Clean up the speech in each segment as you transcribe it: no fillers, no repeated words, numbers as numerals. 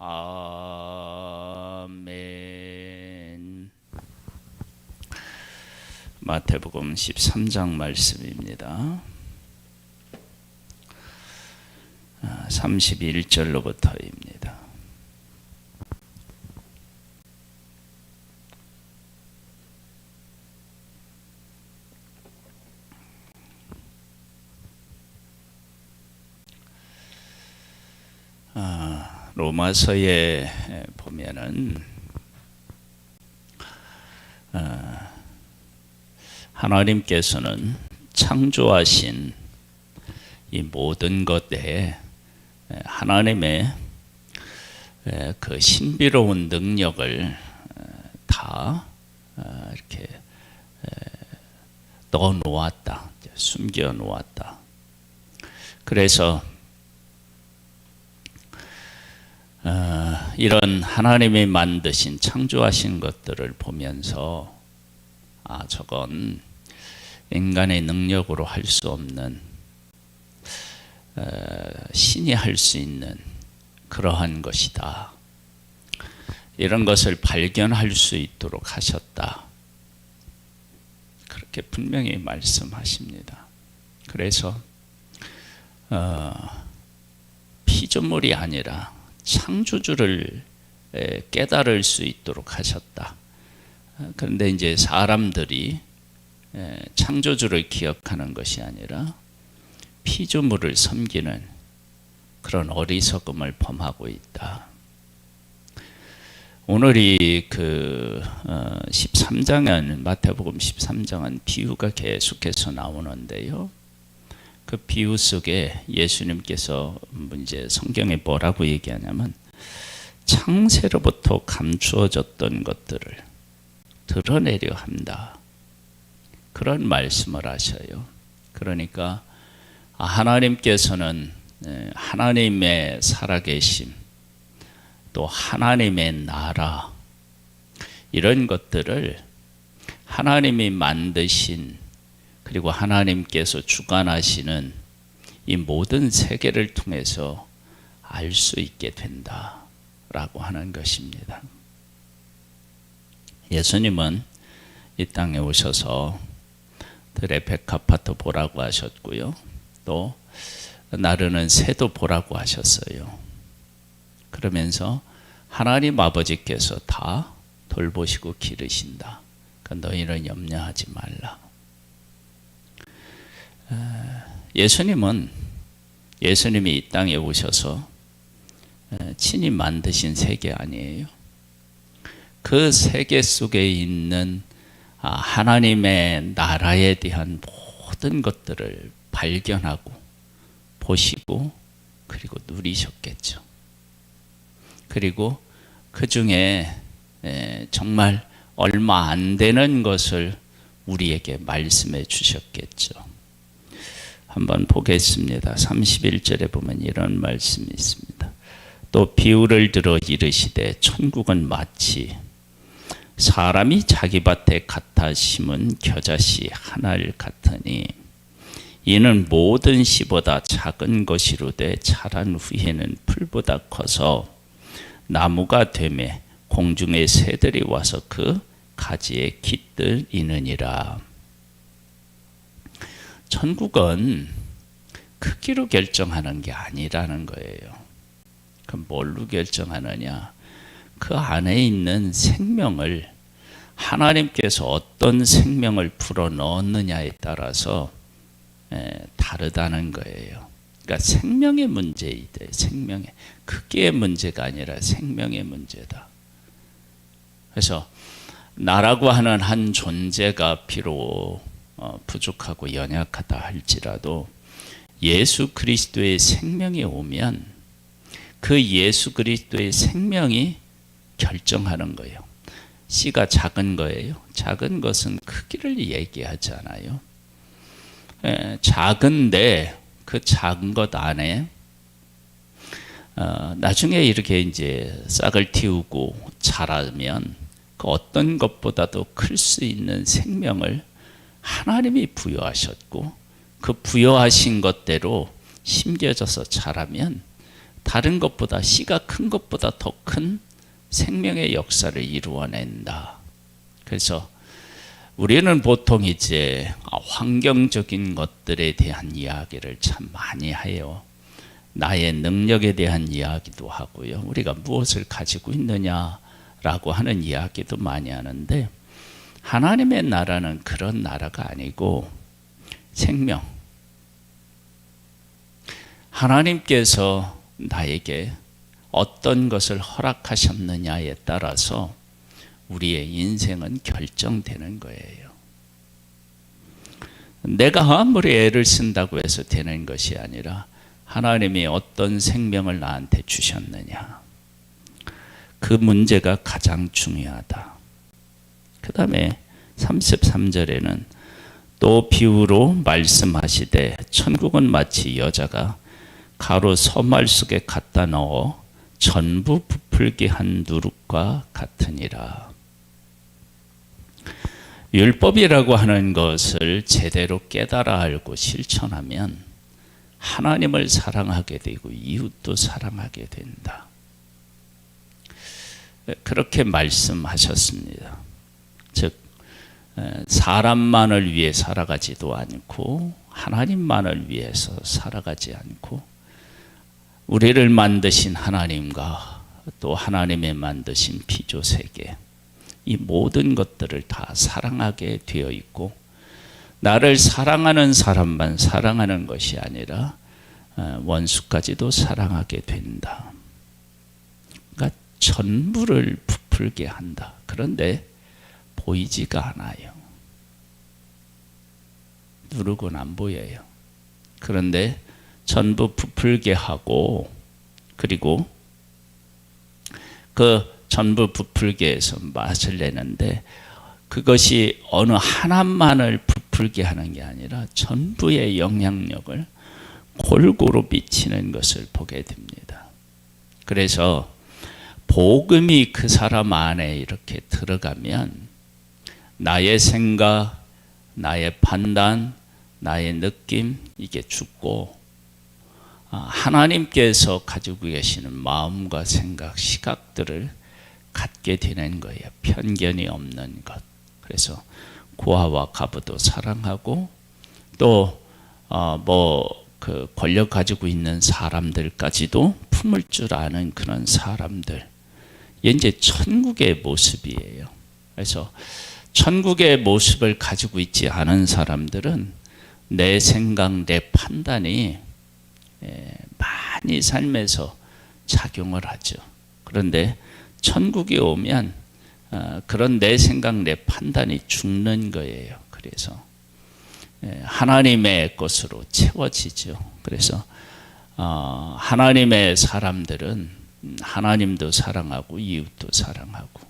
아멘. 마태복음 13장 말씀입니다. 31절로부터입니다. 로마서에 보면은 하나님께서는 창조하신 이 모든 것에 하나님의 그 신비로운 능력을 다 이렇게 넣어 놓았다, 숨겨 놓았다. 그래서 이런 하나님이 만드신 창조하신 것들을 보면서 저건 인간의 능력으로 할 수 없는, 신이 할 수 있는 그러한 것이다. 이런 것을 발견할 수 있도록 하셨다. 그렇게 분명히 말씀하십니다. 그래서 피조물이 아니라 창조주를 깨달을 수 있도록 하셨다. 그런데 이제 사람들이 창조주를 기억하는 것이 아니라 피조물을 섬기는 그런 어리석음을 범하고 있다. 오늘이 그 13장은, 마태복음 13장은 비유가 계속해서 나오는데요. 그 비유 속에 예수님께서 이제 성경에 뭐라고 얘기하냐면 창세로부터 감추어졌던 것들을 드러내려 한다. 그런 말씀을 하셔요. 그러니까 하나님께서는 하나님의 살아계심, 또 하나님의 나라, 이런 것들을 하나님이 만드신, 그리고 하나님께서 주관하시는 이 모든 세계를 통해서 알 수 있게 된다라고 하는 것입니다. 예수님은 이 땅에 오셔서 들의 백합화도 보라고 하셨고요, 또 나르는 새도 보라고 하셨어요. 그러면서 하나님 아버지께서 다 돌보시고 기르신다. 그러니까 너희는 염려하지 말라. 예수님이 이 땅에 오셔서 친히 만드신 세계 아니에요. 그 세계 속에 있는 하나님의 나라에 대한 모든 것들을 발견하고 보시고 그리고 누리셨겠죠. 그리고 그 중에 정말 얼마 안 되는 것을 우리에게 말씀해 주셨겠죠. 한번 보겠습니다. 31절에 보면 이런 말씀이 있습니다. 또 비유를 들어 이르시되 천국은 마치 사람이 자기 밭에 갖다 심은 겨자씨 하나를 같으니 이는 모든 씨보다 작은 것이로되 자란 후에는 풀보다 커서 나무가 되매 공중의 새들이 와서 그 가지에 깃들이느니라. 천국은 크기로 결정하는 게 아니라는 거예요. 그럼 뭘로 결정하느냐? 그 안에 있는 생명을, 하나님께서 어떤 생명을 불어넣느냐에 따라서 다르다는 거예요. 그러니까 생명의 문제이다. 생명의 크기의 문제가 아니라 생명의 문제다. 그래서 나라고 하는 한 존재가 비록 부족하고 연약하다 할지라도 예수 그리스도의 생명이 오면 그 예수 그리스도의 생명이 결정하는 거예요. 씨가 작은 거예요. 작은 것은 크기를 얘기하잖아요. 작은데 그 작은 것 안에 나중에 이렇게 이제 싹을 틔우고 자라면 그 어떤 것보다도 클 수 있는 생명을 하나님이 부여하셨고 그 부여하신 것대로 심겨져서 자라면 다른 것보다, 씨가 큰 것보다 더 큰 생명의 역사를 이루어낸다. 그래서 우리는 보통 이제 환경적인 것들에 대한 이야기를 참 많이 해요. 나의 능력에 대한 이야기도 하고요. 우리가 무엇을 가지고 있느냐라고 하는 이야기도 많이 하는데, 하나님의 나라는 그런 나라가 아니고 생명. 하나님께서 나에게 어떤 것을 허락하셨느냐에 따라서 우리의 인생은 결정되는 거예요. 내가 아무리 애를 쓴다고 해서 되는 것이 아니라 하나님이 어떤 생명을 나한테 주셨느냐, 그 문제가 가장 중요하다. 그 다음에 33절에는 또 비유로 말씀하시되 천국은 마치 여자가 가루 서말 속에 갖다 넣어 전부 부풀게 한 누룩과 같으니라. 율법이라고 하는 것을 제대로 깨달아 알고 실천하면 하나님을 사랑하게 되고 이웃도 사랑하게 된다. 그렇게 말씀하셨습니다. 즉 사람만을 위해 살아가지도 않고 하나님만을 위해서 살아가지 않고 우리를 만드신 하나님과 또 하나님의 만드신 피조세계, 이 모든 것들을 다 사랑하게 되어 있고, 나를 사랑하는 사람만 사랑하는 것이 아니라 원수까지도 사랑하게 된다. 그러니까 전부를 부풀게 한다. 그런데 보이지가 않아요. 누룩은 안 보여요. 그런데 전부 부풀게 하고, 그리고 그 전부 부풀게 해서 맛을 내는데, 그것이 어느 하나만을 부풀게 하는 게 아니라 전부의 영향력을 골고루 미치는 것을 보게 됩니다. 그래서 복음이 그 사람 안에 이렇게 들어가면 나의 생각, 나의 판단, 나의 느낌, 이게 죽고 하나님께서 가지고 계시는 마음과 생각, 시각들을 갖게 되는 거예요. 편견이 없는 것. 그래서 고아와 과부도 사랑하고, 또 그 권력 가지고 있는 사람들까지도 품을 줄 아는 그런 사람들. 이게 이제 천국의 모습이에요. 그래서 천국의 모습을 가지고 있지 않은 사람들은 내 생각, 내 판단이 많이 삶에서 작용을 하죠. 그런데 천국에 오면 그런 내 생각, 내 판단이 죽는 거예요. 그래서 하나님의 것으로 채워지죠. 그래서 하나님의 사람들은 하나님도 사랑하고 이웃도 사랑하고,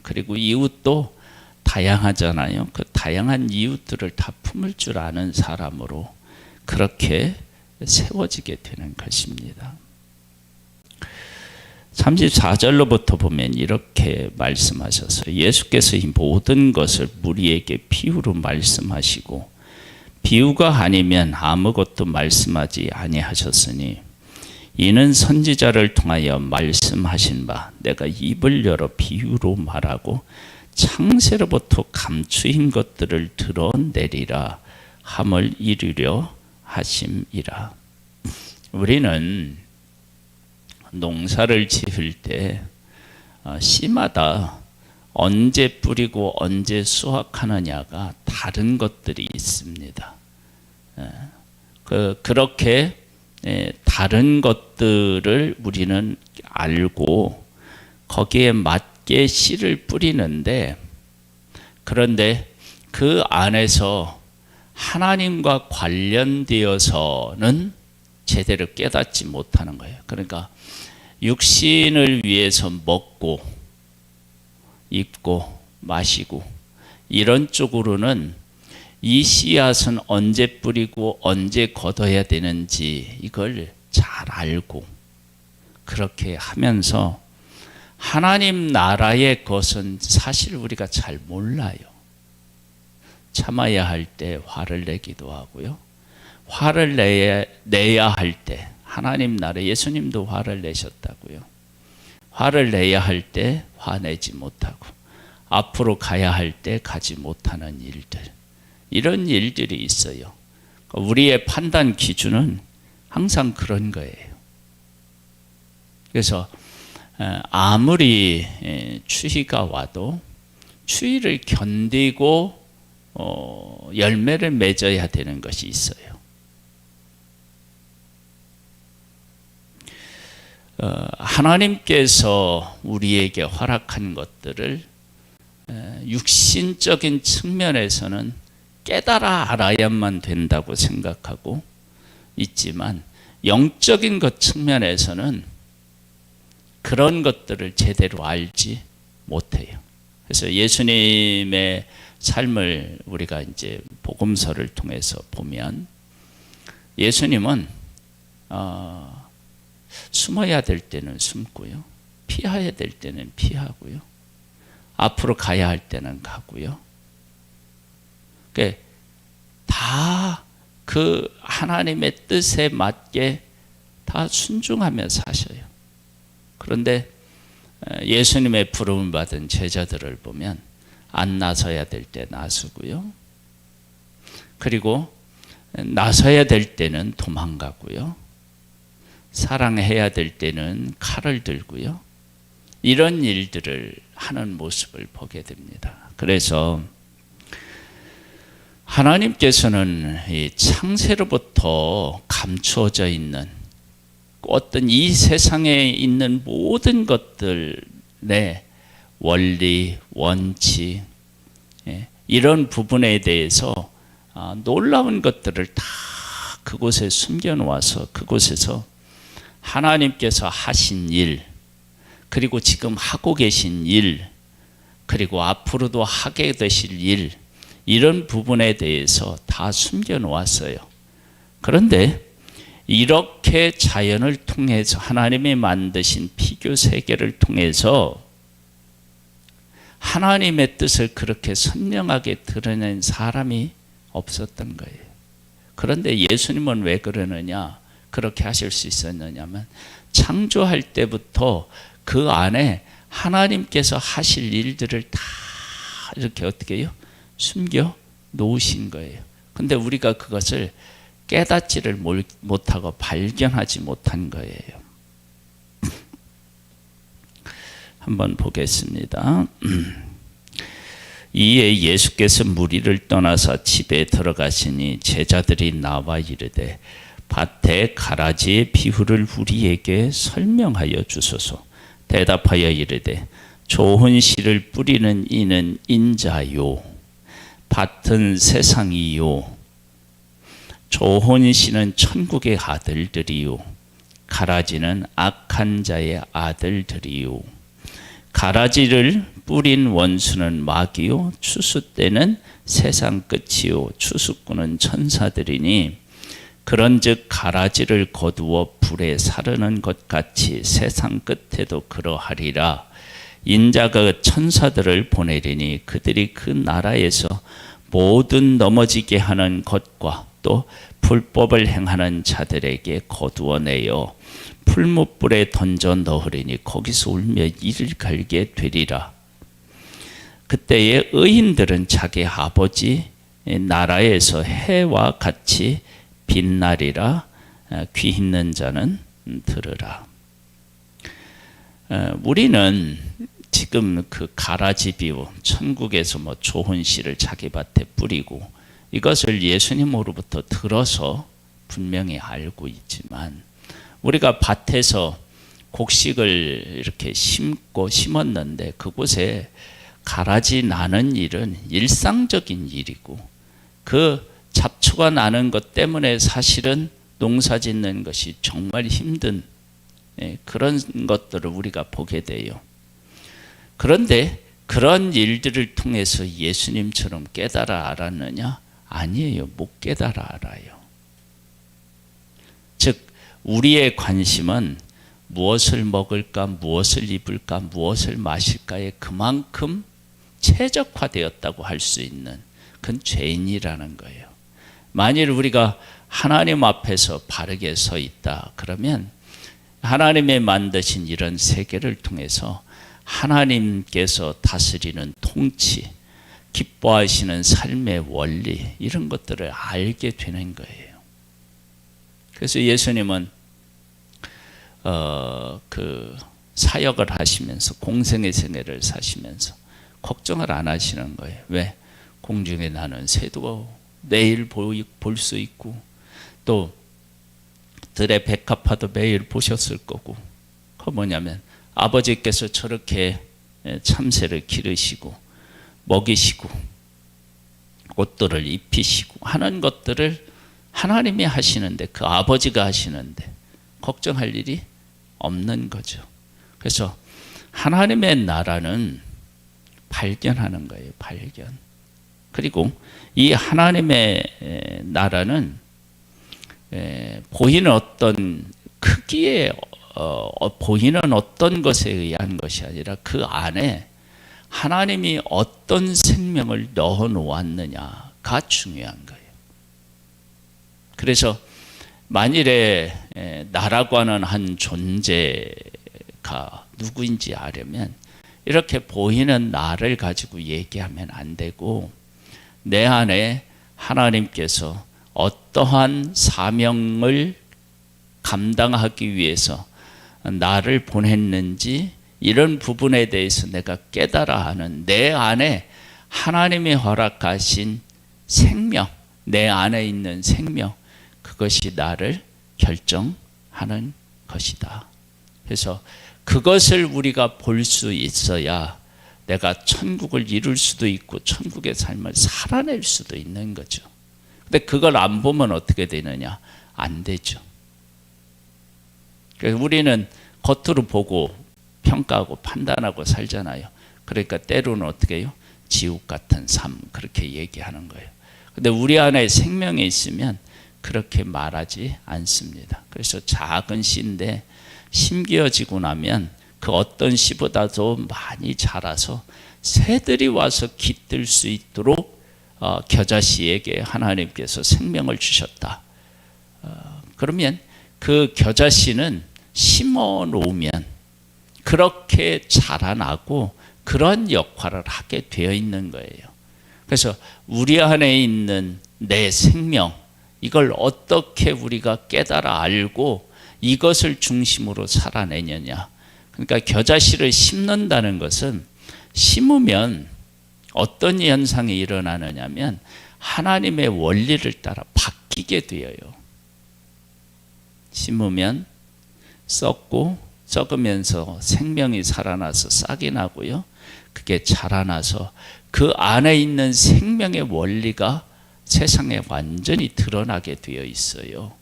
그리고 이웃도 다양하잖아요. 그 다양한 이웃들을 다 품을 줄 아는 사람으로 그렇게 세워지게 되는 것입니다. 34절로부터 보면 이렇게 말씀하셔서, 예수께서 이 모든 것을 무리에게 비유로 말씀하시고 비유가 아니면 아무것도 말씀하지 아니하셨으니 이는 선지자를 통하여 말씀하신 바 내가 입을 열어 비유로 말하고 창세로부터 감추인 것들을 드러내리라 함을 이루려 하심이라. 우리는 농사를 지을 때 씨마다 언제 뿌리고 언제 수확하느냐가 다른 것들이 있습니다. 그렇게 다른 것들을 우리는 알고 거기에 맞게 씨를 뿌리는데, 그런데 그 안에서 하나님과 관련되어서는 제대로 깨닫지 못하는 거예요. 그러니까 육신을 위해서 먹고 입고 마시고 이런 쪽으로는 이 씨앗은 언제 뿌리고 언제 걷어야 되는지 이걸 잘 알고, 그렇게 하면서 하나님 나라의 것은 사실 우리가 잘 몰라요. 참아야 할 때 화를 내기도 하고요. 화를 내야 할 때 하나님 나라, 예수님도 화를 내셨다고요. 화를 내야 할 때 화내지 못하고 앞으로 가야 할 때 가지 못하는 일들, 이런 일들이 있어요. 우리의 판단 기준은 항상 그런 거예요. 그래서 아무리 추위가 와도 추위를 견디고 열매를 맺어야 되는 것이 있어요. 하나님께서 우리에게 허락한 것들을 육신적인 측면에서는 깨달아 알아야만 된다고 생각하고 있지만, 영적인 것 측면에서는 그런 것들을 제대로 알지 못해요. 그래서 예수님의 삶을 우리가 이제 복음서를 통해서 보면, 예수님은 숨어야 될 때는 숨고요, 피해야 될 때는 피하고요, 앞으로 가야 할 때는 가고요. 다 그 하나님의 뜻에 맞게 다 순종하며 사셔요. 그런데 예수님의 부름을 받은 제자들을 보면 안 나서야 될 때 나서고요, 그리고 나서야 될 때는 도망가고요, 사랑해야 될 때는 칼을 들고요, 이런 일들을 하는 모습을 보게 됩니다. 그래서 하나님께서는 이 창세로부터 감추어져 있는 어떤 이 세상에 있는 모든 것들의 원리, 원칙, 이런 부분에 대해서 놀라운 것들을 다 그곳에 숨겨놓아서 그곳에서 하나님께서 하신 일, 그리고 지금 하고 계신 일, 그리고 앞으로도 하게 되실 일, 이런 부분에 대해서 다 숨겨놓았어요. 그런데 이렇게 자연을 통해서 하나님이 만드신 피규 세계를 통해서 하나님의 뜻을 그렇게 선명하게 드러낸 사람이 없었던 거예요. 그런데 예수님은 왜 그러느냐, 그렇게 하실 수 있었느냐면, 창조할 때부터 그 안에 하나님께서 하실 일들을 다 이렇게 어떻게 해요? 숨겨 놓으신 거예요. 근데 우리가 그것을 깨닫지를 못하고 발견하지 못한 거예요. 한번 보겠습니다. 이에 예수께서 무리를 떠나서 집에 들어가시니 제자들이 나와 이르되, 밭에 가라지의 비유를 우리에게 설명하여 주소서. 대답하여 이르되, 좋은 씨를 뿌리는 이는 인자요, 밭은 세상이요, 좋은 씨는 천국의 아들들이요, 가라지는 악한 자의 아들들이요. 가라지를 뿌린 원수는 마귀요, 추수 때는 세상 끝이요, 추수꾼은 천사들이니, 그런즉 가라지를 거두어 불에 사르는 것 같이 세상 끝에도 그러하리라. 인자가 천사들을 보내리니 그들이 그 나라에서 모든 넘어지게 하는 것과 또 불법을 행하는 자들에게 거두어내어 풀무불에 던져 넣으리니 거기서 울며 이를 갈게 되리라. 그때에 의인들은 자기 아버지 나라에서 해와 같이 빛나리라. 귀 있는 자는 들으라. 우리는 지금 그 가라지 비유, 천국에서 뭐 좋은 씨를 자기 밭에 뿌리고, 이것을 예수님으로부터 들어서 분명히 알고 있지만, 우리가 밭에서 곡식을 이렇게 심었는데 그곳에 가라지 나는 일은 일상적인 일이고, 그 잡초가 나는 것 때문에 사실은 농사 짓는 것이 정말 힘든 그런 것들을 우리가 보게 돼요. 그런데 그런 일들을 통해서 예수님처럼 깨달아 알았느냐? 아니에요. 못 깨달아 알아요. 즉 우리의 관심은 무엇을 먹을까, 무엇을 입을까, 무엇을 마실까에 그만큼 최적화되었다고 할 수 있는, 그건 죄인이라는 거예요. 만일 우리가 하나님 앞에서 바르게 서 있다. 그러면 하나님의 만드신 이런 세계를 통해서 하나님께서 다스리는 통치, 기뻐하시는 삶의 원리, 이런 것들을 알게 되는 거예요. 그래서 예수님은 그 사역을 하시면서 공생의 생애를 사시면서 걱정을 안 하시는 거예요. 왜? 공중에 나는 새도 내일 볼 수 있고, 또 들의 백합화도 매일 보셨을 거고, 그 뭐냐면 아버지께서 저렇게 참새를 기르시고 먹이시고 옷들을 입히시고 하는 것들을 하나님이 하시는데, 그 아버지가 하시는데 걱정할 일이 없는 거죠. 그래서 하나님의 나라는 발견하는 거예요. 발견. 그리고 이 하나님의 나라는 보이는 어떤 크기에 보이는 어떤 것에 의한 것이 아니라 그 안에 하나님이 어떤 생명을 넣어 놓았느냐가 중요한 거예요. 그래서 만일에 나라고 하는 한 존재가 누구인지 알려면 이렇게 보이는 나를 가지고 얘기하면 안 되고, 내 안에 하나님께서 어떠한 사명을 감당하기 위해서 나를 보냈는지, 이런 부분에 대해서 내가 깨달아 하는 내 안에 하나님이 허락하신 생명, 내 안에 있는 생명, 그것이 나를 결정하는 것이다. 그래서 그것을 우리가 볼 수 있어야 내가 천국을 이룰 수도 있고 천국의 삶을 살아낼 수도 있는 거죠. 근데 그걸 안 보면 어떻게 되느냐? 안 되죠. 그래서 우리는 겉으로 보고 평가하고 판단하고 살잖아요. 그러니까 때로는 어떻게 해요? 지옥 같은 삶, 그렇게 얘기하는 거예요. 근데 우리 안에 생명이 있으면 그렇게 말하지 않습니다. 그래서 작은 씨인데 심겨지고 나면 그 어떤 씨보다도 많이 자라서 새들이 와서 깃들 수 있도록 겨자씨에게 하나님께서 생명을 주셨다. 그러면 그 겨자씨는 심어 놓으면 그렇게 자라나고 그런 역할을 하게 되어 있는 거예요. 그래서 우리 안에 있는 내 생명, 이걸 어떻게 우리가 깨달아 알고 이것을 중심으로 살아내느냐. 그러니까 겨자씨를 심는다는 것은, 심으면 어떤 현상이 일어나느냐면 하나님의 원리를 따라 바뀌게 되어요. 심으면 썩고 썩으면서 생명이 살아나서 싹이 나고요. 그게 자라나서 그 안에 있는 생명의 원리가 세상에 완전히 드러나게 되어 있어요.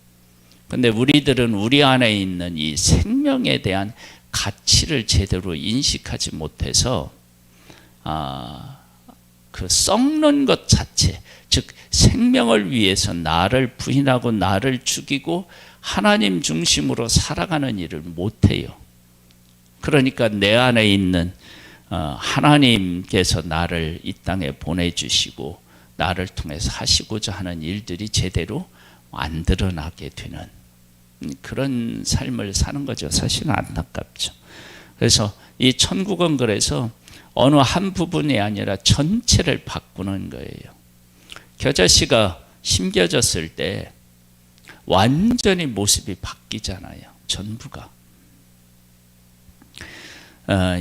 근데 우리들은 우리 안에 있는 이 생명에 대한 가치를 제대로 인식하지 못해서 그 썩는 것 자체, 즉 생명을 위해서 나를 부인하고 나를 죽이고 하나님 중심으로 살아가는 일을 못해요. 그러니까 내 안에 있는 하나님께서 나를 이 땅에 보내주시고 나를 통해서 하시고자 하는 일들이 제대로 안 드러나게 되는 그런 삶을 사는 거죠. 사실은 안타깝죠. 그래서 이 천국은 그래서 어느 한 부분이 아니라 전체를 바꾸는 거예요. 겨자씨가 심겨졌을 때 완전히 모습이 바뀌잖아요. 전부가.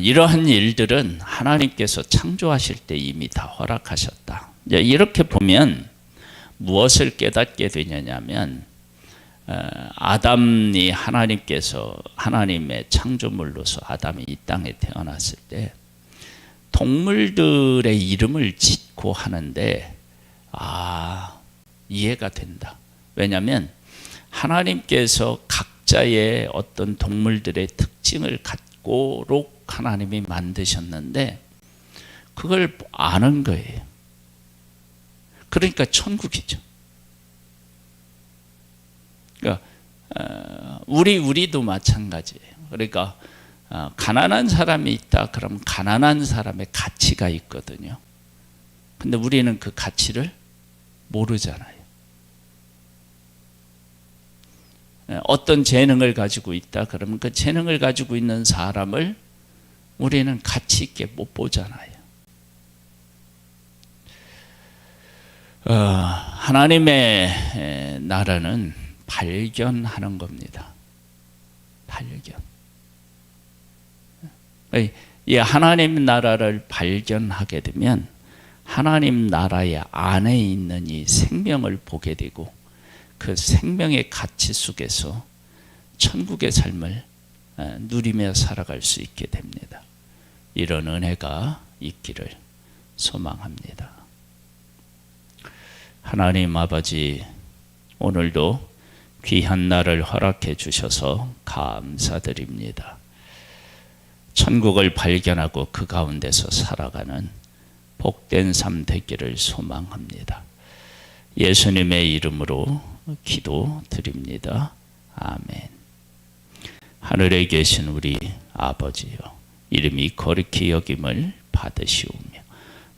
이러한 일들은 하나님께서 창조하실 때 이미 다 허락하셨다. 이렇게 보면 무엇을 깨닫게 되냐면, 아담이 하나님께서 하나님의 창조물로서 아담이 이 땅에 태어났을 때 동물들의 이름을 짓고 하는데 이해가 된다. 왜냐하면 하나님께서 각자의 어떤 동물들의 특징을 갖고록 하나님이 만드셨는데 그걸 아는 거예요. 그러니까 천국이죠. 그러니까 우리도 마찬가지예요. 그러니까 가난한 사람이 있다 그러면 가난한 사람의 가치가 있거든요. 근데 우리는 그 가치를 모르잖아요. 어떤 재능을 가지고 있다 그러면 그 재능을 가지고 있는 사람을 우리는 가치 있게 못 보잖아요. 하나님의 나라는 발견하는 겁니다. 발견. 이 하나님 나라를 발견하게 되면 하나님 나라의 안에 있는 이 생명을 보게 되고 그 생명의 가치 속에서 천국의 삶을 누리며 살아갈 수 있게 됩니다. 이런 은혜가 있기를 소망합니다. 하나님 아버지, 오늘도 귀한 날을 허락해 주셔서 감사드립니다. 천국을 발견하고 그 가운데서 살아가는 복된 삶 되기를 소망합니다. 예수님의 이름으로 기도드립니다. 아멘. 하늘에 계신 우리 아버지여, 이름이 거룩히 여김을 받으시오며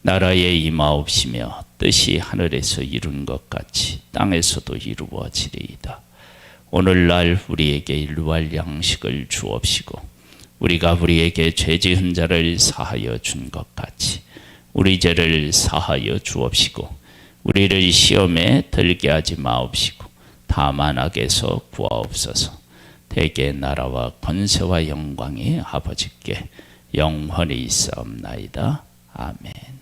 나라에 임하옵시며 뜻이 하늘에서 이룬 것 같이 땅에서도 이루어지리이다. 오늘날 우리에게 일루할 양식을 주옵시고 우리가 우리에게 죄 지은 자를 사하여 준 것 같이 우리 죄를 사하여 주옵시고 우리를 시험에 들게 하지 마옵시고 다만 악에서 구하옵소서. 대개 나라와 권세와 영광이 아버지께 영원히 있사옵나이다. 아멘.